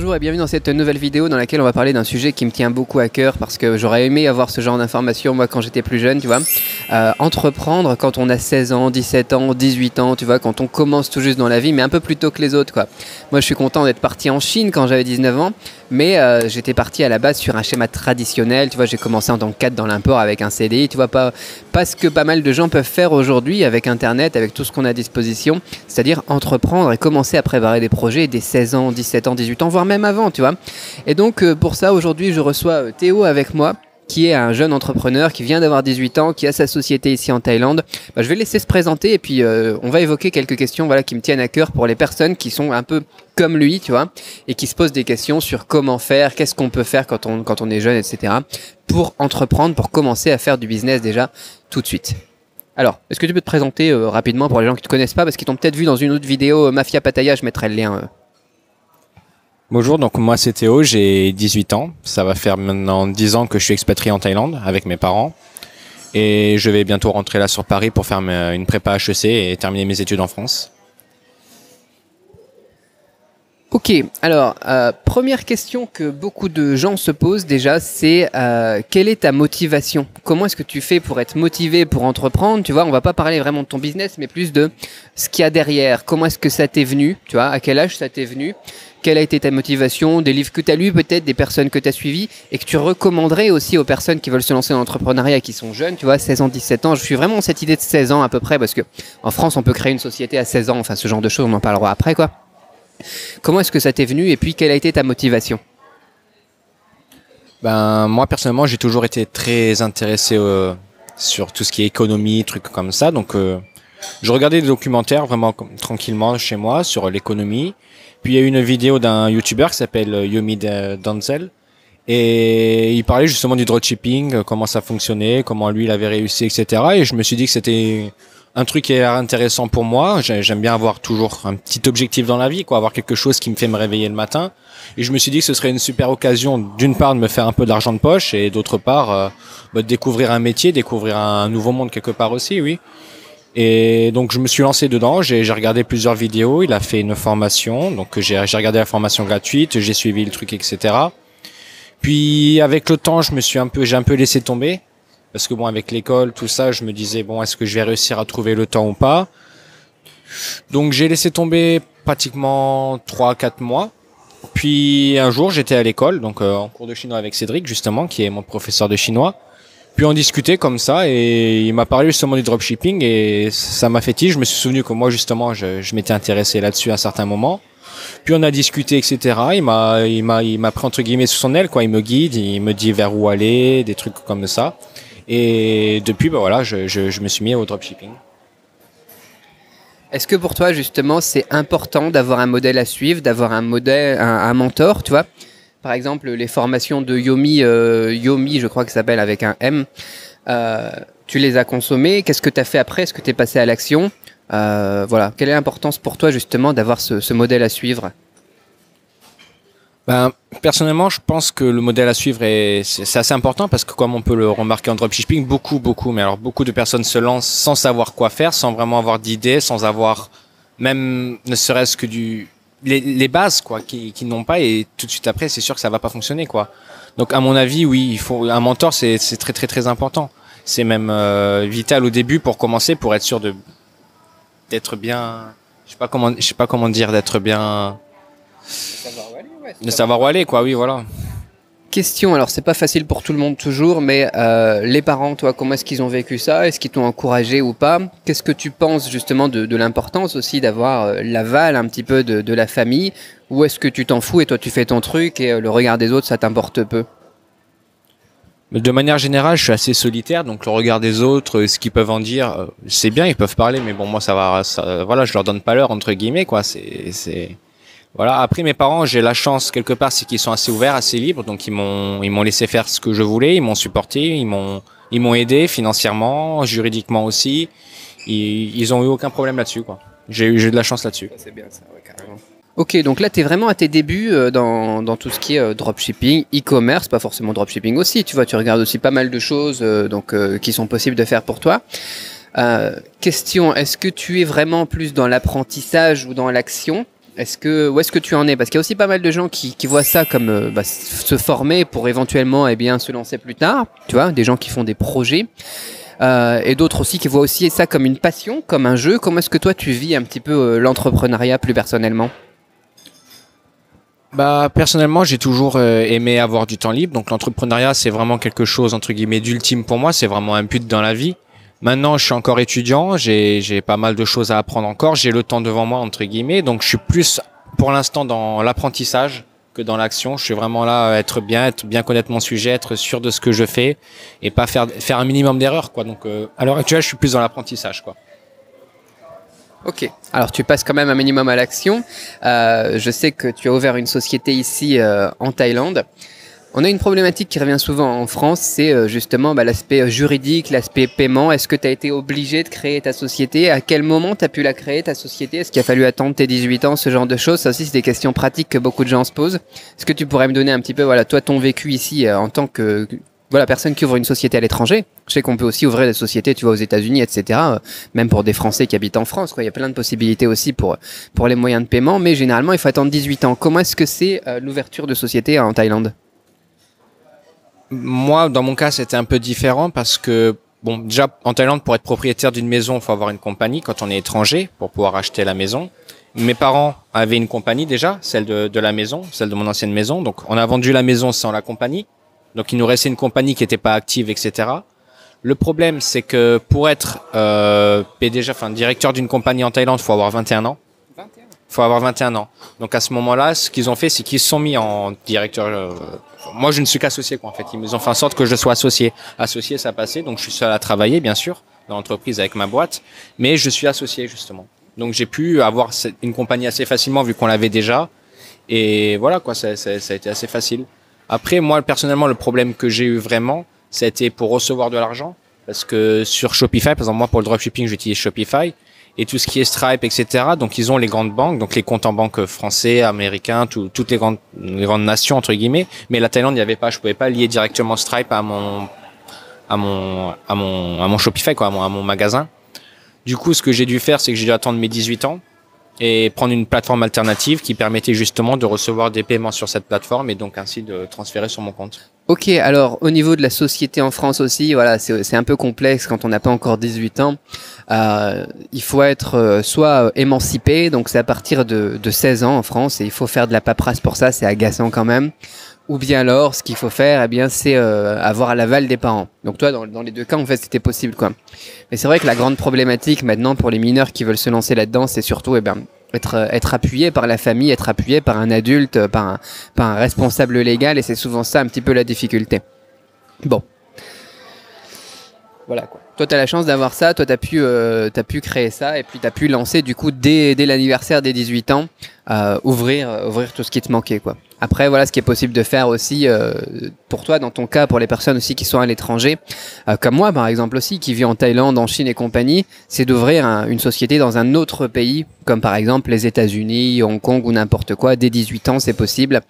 Bonjour et bienvenue dans cette nouvelle vidéo dans laquelle on va parler d'un sujet qui me tient beaucoup à cœur parce que j'aurais aimé avoir ce genre d'informations moi quand j'étais plus jeune, tu vois. Entreprendre quand on a 16 ans, 17 ans, 18 ans, tu vois, quand on commence tout juste dans la vie mais un peu plus tôt que les autres, quoi. Moi je suis content d'être parti en Chine quand j'avais 19 ans, mais j'étais parti à la base sur un schéma traditionnel, tu vois, j'ai commencé en tant que cadre dans l'import avec un CDI, tu vois, pas ce que pas mal de gens peuvent faire aujourd'hui avec Internet, avec tout ce qu'on a à disposition, c'est-à-dire entreprendre et commencer à préparer des projets dès 16 ans, 17 ans, 18 ans, voire même avant, tu vois. Et donc pour ça aujourd'hui je reçois Théo avec moi, qui est un jeune entrepreneur qui vient d'avoir 18 ans, qui a sa société ici en Thaïlande. Je vais le laisser se présenter et puis on va évoquer quelques questions voilà, qui me tiennent à cœur pour les personnes qui sont un peu comme lui, tu vois, et qui se posent des questions sur comment faire, qu'est-ce qu'on peut faire quand on est jeune, etc. pour entreprendre, pour commencer à faire du business déjà tout de suite. Alors, est-ce que tu peux te présenter rapidement pour les gens qui ne te connaissent pas, parce qu'ils t'ont peut-être vu dans une autre vidéo Mafia Pattaya, je mettrai le lien. Bonjour, donc moi c'est Théo, j'ai 18 ans. Ça va faire maintenant 10 ans que je suis expatrié en Thaïlande avec mes parents. Et je vais bientôt rentrer là sur Paris pour faire une prépa HEC et terminer mes études en France. Ok, alors première question que beaucoup de gens se posent déjà, c'est quelle est ta motivation? Comment est-ce que tu fais pour être motivé pour entreprendre? Tu vois, on va pas parler vraiment de ton business, mais plus de ce qu'il y a derrière. Comment est-ce que ça t'est venu? Tu vois, à quel âge ça t'est venu? Quelle a été ta motivation? Des livres que tu as lus peut-être, des personnes que tu as suivies et que tu recommanderais aussi aux personnes qui veulent se lancer dans l'entrepreneuriat, qui sont jeunes, tu vois, 16 ans, 17 ans. Je suis vraiment cette idée de 16 ans à peu près parce que en France, on peut créer une société à 16 ans, enfin ce genre de choses, on en parlera après, quoi. Comment est-ce que ça t'est venu et puis quelle a été ta motivation? Moi personnellement, j'ai toujours été très intéressé sur tout ce qui est économie, trucs comme ça. Donc je regardais des documentaires vraiment tranquillement chez moi sur l'économie. Puis il y a eu une vidéo d'un YouTuber qui s'appelle Yomi Denzel. Et il parlait justement du dropshipping, comment ça fonctionnait, comment lui il avait réussi, etc. Et je me suis dit que c'était un truc qui est intéressant pour moi. J'aime bien avoir toujours un petit objectif dans la vie, quoi, avoir quelque chose qui me fait me réveiller le matin. Et je me suis dit que ce serait une super occasion, d'une part, de me faire un peu d'argent de poche et d'autre part, de découvrir un métier, découvrir un nouveau monde quelque part aussi, oui. Et donc je me suis lancé dedans, j'ai regardé plusieurs vidéos, il a fait une formation, donc j'ai regardé la formation gratuite, j'ai suivi le truc, etc. Puis avec le temps, j'ai un peu laissé tomber, parce que bon, avec l'école, tout ça, je me disais bon, est-ce que je vais réussir à trouver le temps ou pas? Donc j'ai laissé tomber pratiquement 3-4 mois. Puis un jour, j'étais à l'école, donc en cours de chinois avec Cédric justement, qui est mon professeur de chinois. Puis on discutait comme ça et il m'a parlé justement du dropshipping et ça m'a fait tilt. Je me suis souvenu que moi justement je m'étais intéressé là-dessus à un certain moment. Puis on a discuté, etc. Il m'a pris entre guillemets sous son aile, quoi. Il me guide, il me dit vers où aller, des trucs comme ça. Et depuis, voilà, je me suis mis au dropshipping. Est-ce que pour toi justement c'est important d'avoir un modèle à suivre, d'avoir un mentor, tu vois? Par exemple, les formations de Yomi, je crois que ça s'appelle avec un M, tu les as consommées. Qu'est-ce que tu as fait après? Est-ce que tu es passé à l'action? Voilà. Quelle est l'importance pour toi justement d'avoir ce modèle à suivre? Personnellement, je pense que le modèle à suivre c'est assez important parce que comme on peut le remarquer en dropshipping, beaucoup de personnes se lancent sans savoir quoi faire, sans vraiment avoir d'idées, sans avoir même ne serait-ce que les bases, quoi, qui n'ont pas, et tout de suite après, c'est sûr que ça va pas fonctionner, quoi. Donc, à mon avis, oui, il faut un mentor, c'est très, très, très important. C'est même vital au début pour commencer, pour être sûr d'être bien. Je sais pas comment dire, d'être bien. De savoir où aller, quoi. Oui, voilà. Question, alors c'est pas facile pour tout le monde toujours, mais les parents, toi, comment est-ce qu'ils ont vécu ça? Est-ce qu'ils t'ont encouragé ou pas? Qu'est-ce que tu penses justement de l'importance aussi d'avoir l'aval un petit peu de la famille? Ou est-ce que tu t'en fous et toi tu fais ton truc et le regard des autres ça t'importe peu? De manière générale, je suis assez solitaire, donc le regard des autres, ce qu'ils peuvent en dire, c'est bien, ils peuvent parler, mais bon, moi voilà, je leur donne pas l'heure entre guillemets, quoi. Voilà. Après, mes parents, j'ai la chance quelque part, c'est qu'ils sont assez ouverts, assez libres, donc ils m'ont laissé faire ce que je voulais, ils m'ont supporté, ils m'ont aidé financièrement, juridiquement aussi. Ils ont eu aucun problème là-dessus, quoi. J'ai eu de la chance là-dessus. Ça, c'est bien ça, ouais, carrément. Ok, donc là, tu es vraiment à tes débuts dans tout ce qui est dropshipping, e-commerce, pas forcément dropshipping aussi, tu vois, tu regardes aussi pas mal de choses qui sont possibles de faire pour toi. Question, est-ce que tu es vraiment plus dans l'apprentissage ou dans l'action? Où est-ce que tu en es? Parce qu'il y a aussi pas mal de gens qui voient ça comme se former pour éventuellement se lancer plus tard. Tu vois, des gens qui font des projets. Et d'autres aussi qui voient aussi ça comme une passion, comme un jeu. Comment est-ce que toi tu vis un petit peu l'entrepreneuriat plus personnellement? Bah personnellement, j'ai toujours aimé avoir du temps libre. Donc l'entrepreneuriat, c'est vraiment quelque chose entre guillemets d'ultime pour moi. C'est vraiment un but dans la vie. Maintenant, je suis encore étudiant. J'ai pas mal de choses à apprendre encore. J'ai le temps devant moi entre guillemets. Donc je suis plus pour l'instant dans l'apprentissage que dans l'action. Je suis vraiment là être bien connaître mon sujet, être sûr de ce que je fais et pas faire un minimum d'erreurs quoi. Donc à l'heure actuelle, je suis plus dans l'apprentissage quoi. Ok, alors tu passes quand même un minimum à l'action. Je sais que tu as ouvert une société ici en Thaïlande. On a une problématique qui revient souvent en France, c'est justement l'aspect juridique, l'aspect paiement. Est-ce que tu as été obligé de créer ta société? À quel moment tu as pu la créer, ta société? Est-ce qu'il a fallu attendre tes 18 ans, ce genre de choses? Ça aussi, c'est des questions pratiques que beaucoup de gens se posent. Est-ce que tu pourrais me donner un petit peu, toi, ton vécu ici en tant que personne qui ouvre une société à l'étranger? Je sais qu'on peut aussi ouvrir des sociétés, tu vois, aux États-Unis, etc. Même pour des Français qui habitent en France, quoi. Il y a plein de possibilités aussi pour les moyens de paiement, mais généralement, il faut attendre 18 ans. Comment est-ce que c'est l'ouverture de société en Thaïlande? Moi, dans mon cas, c'était un peu différent parce que, bon, déjà, en Thaïlande, pour être propriétaire d'une maison, il faut avoir une compagnie quand on est étranger pour pouvoir acheter la maison. Mes parents avaient une compagnie déjà, celle de la maison, celle de mon ancienne maison. Donc, on a vendu la maison sans la compagnie. Donc, il nous restait une compagnie qui n'était pas active, etc. Le problème, c'est que pour être PDG, directeur d'une compagnie en Thaïlande, il faut avoir 21 ans. Il faut avoir 21 ans. Donc à ce moment-là, ce qu'ils ont fait, c'est qu'ils se sont mis en directeur. Moi, je ne suis qu'associé, quoi. En fait, ils ont fait en sorte que je sois associé. Associé, ça passait. Donc je suis seul à travailler, bien sûr, dans l'entreprise avec ma boîte, mais je suis associé justement. Donc j'ai pu avoir une compagnie assez facilement vu qu'on l'avait déjà. Et voilà, quoi. Ça a été assez facile. Après, moi, personnellement, le problème que j'ai eu vraiment, ça a été pour recevoir de l'argent, parce que sur Shopify, par exemple, moi, pour le dropshipping, j'utilise Shopify. Et tout ce qui est Stripe, etc. Donc, ils ont les grandes banques, donc les comptes en banque français, américains, toutes les grandes nations, entre guillemets. Mais la Thaïlande, il n'y avait pas, je pouvais pas lier directement Stripe à mon Shopify, quoi, à mon magasin. Du coup, ce que j'ai dû faire, c'est que j'ai dû attendre mes 18 ans et prendre une plateforme alternative qui permettait justement de recevoir des paiements sur cette plateforme et donc ainsi de transférer sur mon compte. Ok, alors au niveau de la société en France aussi, c'est un peu complexe quand on n'a pas encore 18 ans. Il faut être soit émancipé, donc c'est à partir de 16 ans en France, et il faut faire de la paperasse pour ça, c'est agaçant quand même. Ou bien alors, ce qu'il faut faire, c'est avoir l'aval des parents. Donc toi, dans les deux cas, en fait, c'était possible, quoi. Mais c'est vrai que la grande problématique maintenant pour les mineurs qui veulent se lancer là-dedans, c'est surtout, être appuyé par la famille, être appuyé par un adulte, par un responsable légal, et c'est souvent ça un petit peu la difficulté. Bon. Voilà, quoi. Toi, tu as la chance d'avoir ça, toi, tu as pu créer ça, et puis tu as pu lancer, du coup, dès l'anniversaire des 18 ans, ouvrir tout ce qui te manquait, quoi. Après, voilà ce qui est possible de faire aussi pour toi, dans ton cas, pour les personnes aussi qui sont à l'étranger, comme moi par exemple aussi, qui vit en Thaïlande, en Chine et compagnie, c'est d'ouvrir une société dans un autre pays, comme par exemple les États-Unis, Hong Kong ou n'importe quoi. Dès 18 ans, c'est possible.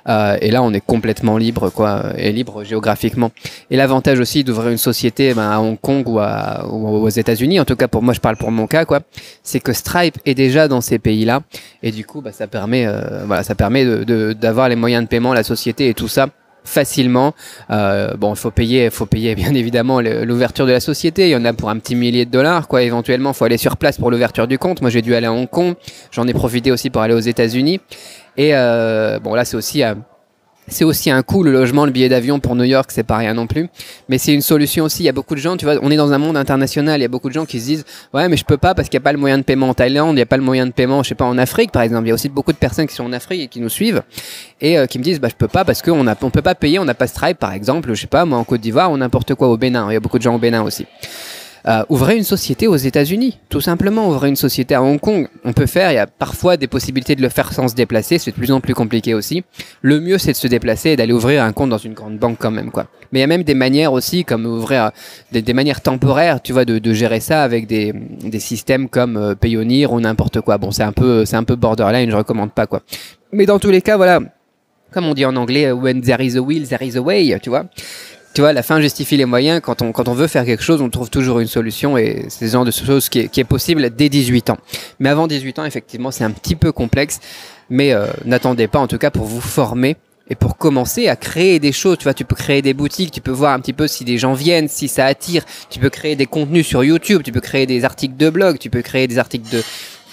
Et là, on est complètement libre, quoi, et libre géographiquement. Et l'avantage aussi d'ouvrir une société à Hong Kong ou aux États-Unis, en tout cas pour moi, je parle pour mon cas, quoi, c'est que Stripe est déjà dans ces pays-là, et du coup, ça permet d'avoir les moyens de paiement, la société et tout ça facilement. Il faut payer bien évidemment l'ouverture de la société. Il y en a pour un petit millier de dollars, quoi. Éventuellement, faut aller sur place pour l'ouverture du compte. Moi, j'ai dû aller à Hong Kong. J'en ai profité aussi pour aller aux États-Unis. Et là, c'est aussi un coût, le logement, le billet d'avion pour New York, c'est pas rien non plus. Mais c'est une solution aussi. Il y a beaucoup de gens, tu vois, on est dans un monde international. Il y a beaucoup de gens qui se disent, ouais, mais je peux pas parce qu'il n'y a pas le moyen de paiement en Thaïlande, il n'y a pas le moyen de paiement, je sais pas, en Afrique, par exemple. Il y a aussi beaucoup de personnes qui sont en Afrique et qui nous suivent et qui me disent, je peux pas parce on peut pas payer, on n'a pas Stripe, par exemple, je sais pas, moi, en Côte d'Ivoire ou n'importe quoi, au Bénin. Il y a beaucoup de gens au Bénin aussi. Ouvrez une société aux États-Unis, tout simplement. Ouvrez une société à Hong Kong. On peut faire, il y a parfois des possibilités de le faire sans se déplacer, c'est de plus en plus compliqué aussi. Le mieux, c'est de se déplacer et d'aller ouvrir un compte dans une grande banque quand même, quoi. Mais il y a même des manières aussi, comme ouvrir des manières temporaires, tu vois, de gérer ça avec des systèmes comme Payoneer ou n'importe quoi. Bon, c'est un peu borderline, je recommande pas, quoi. Mais dans tous les cas, voilà, comme on dit en anglais, when there is a will, there is a way, tu vois. tu vois, la fin justifie les moyens. Quand on veut faire quelque chose, on trouve toujours une solution et c'est ce genre de chose qui est possible dès 18 ans. Mais avant 18 ans, effectivement, c'est un petit peu complexe. Mais n'attendez pas, en tout cas, pour vous former et pour commencer à créer des choses. Tu vois, tu peux créer des boutiques, tu peux voir un petit peu si des gens viennent, si ça attire. Tu peux créer des contenus sur YouTube, tu peux créer des articles de blog, tu peux créer des articles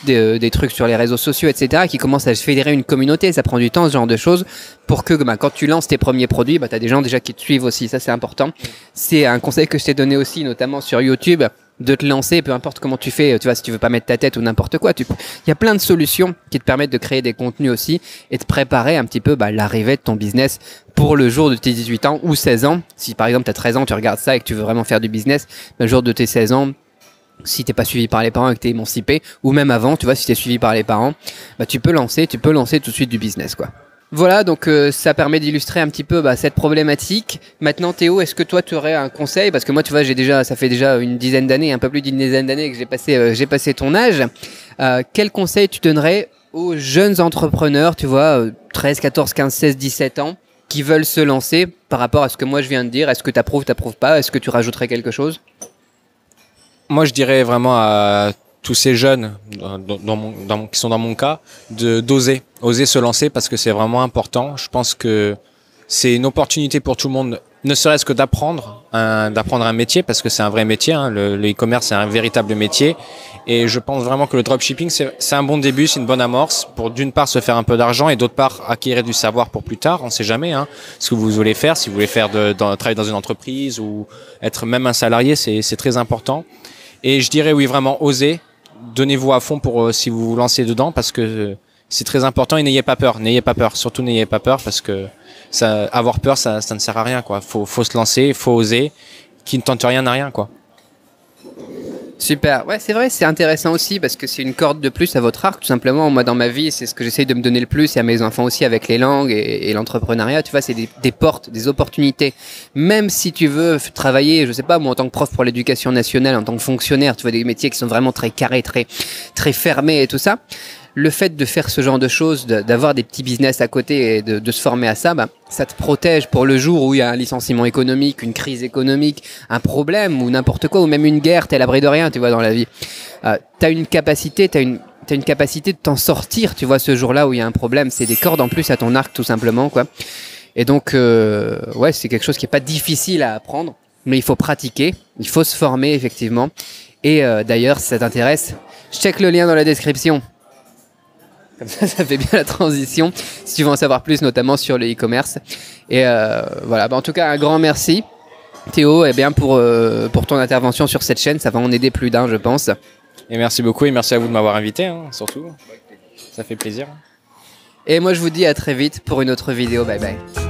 des trucs sur les réseaux sociaux, etc., qui commencent à se fédérer une communauté. Ça prend du temps, ce genre de choses, pour que quand tu lances tes premiers produits, tu as des gens déjà qui te suivent aussi. Ça, c'est important. C'est un conseil que je t'ai donné aussi, notamment sur YouTube, de te lancer, peu importe comment tu fais. Tu vois, si tu veux pas mettre ta tête ou n'importe quoi, il y a plein de solutions qui te permettent de créer des contenus aussi et de préparer un petit peu l'arrivée de ton business pour le jour de tes 18 ans ou 16 ans. Si par exemple tu as 13 ans, tu regardes ça et que tu veux vraiment faire du business, le jour de tes 16 ans, si t'es pas suivi par les parents et que t'es émancipé, ou même avant, tu vois, si t'es suivi par les parents, tu peux lancer tout de suite du business, quoi. Voilà, donc ça permet d'illustrer un petit peu cette problématique. Maintenant, Théo, est-ce que toi, tu aurais un conseil? Parce que moi, tu vois, ça fait déjà une dizaine d'années, un peu plus d'une dizaine d'années que j'ai passé ton âge. Quel conseil tu donnerais aux jeunes entrepreneurs, tu vois, 13, 14, 15, 16, 17 ans, qui veulent se lancer par rapport à ce que moi je viens de dire? Est-ce que t'approuves pas? Est-ce que tu rajouterais quelque chose? Moi, je dirais vraiment à tous ces jeunes qui sont dans mon cas, oser se lancer parce que c'est vraiment important. Je pense que c'est une opportunité pour tout le monde, ne serait-ce que d'apprendre un métier parce que c'est un vrai métier. Hein. Le e-commerce, c'est un véritable métier. Et je pense vraiment que le dropshipping, c'est un bon début, c'est une bonne amorce pour d'une part se faire un peu d'argent et d'autre part acquérir du savoir pour plus tard. On ne sait jamais ce que vous voulez faire. Si vous voulez faire travailler dans une entreprise ou être même un salarié, c'est très important. Et je dirais oui, vraiment osez, donnez-vous à fond pour si vous vous lancez dedans parce que c'est très important et n'ayez pas peur, surtout n'ayez pas peur parce que avoir peur ça ne sert à rien quoi. Faut se lancer, faut oser, qui ne tente rien n'a rien quoi. Super, ouais c'est vrai, c'est intéressant aussi parce que c'est une corde de plus à votre arc tout simplement. Moi dans ma vie c'est ce que j'essaye de me donner le plus et à mes enfants aussi avec les langues et l'entrepreneuriat, tu vois, c'est des portes, des opportunités. Même si tu veux travailler, je sais pas moi en tant que prof pour l'éducation nationale, en tant que fonctionnaire, tu vois des métiers qui sont vraiment très carrés, très fermés et tout ça. Le fait de faire ce genre de choses, d'avoir des petits business à côté et de se former à ça, ça te protège pour le jour où il y a un licenciement économique, une crise économique, un problème ou n'importe quoi, ou même une guerre, t'es à l'abri de rien, tu vois, dans la vie. T'as une capacité de t'en sortir, tu vois, ce jour-là où il y a un problème. C'est des cordes en plus à ton arc, tout simplement, quoi. Et donc, ouais, c'est quelque chose qui est pas difficile à apprendre, mais il faut pratiquer, il faut se former, effectivement. Et d'ailleurs, si ça t'intéresse, je check le lien dans la description. Comme ça fait bien la transition, si tu veux en savoir plus, notamment sur le e-commerce. Et voilà, en tout cas, un grand merci, Théo, pour ton intervention sur cette chaîne. Ça va en aider plus d'un, je pense. Et merci beaucoup et merci à vous de m'avoir invité, surtout. Ça fait plaisir. Et moi, je vous dis à très vite pour une autre vidéo. Bye bye.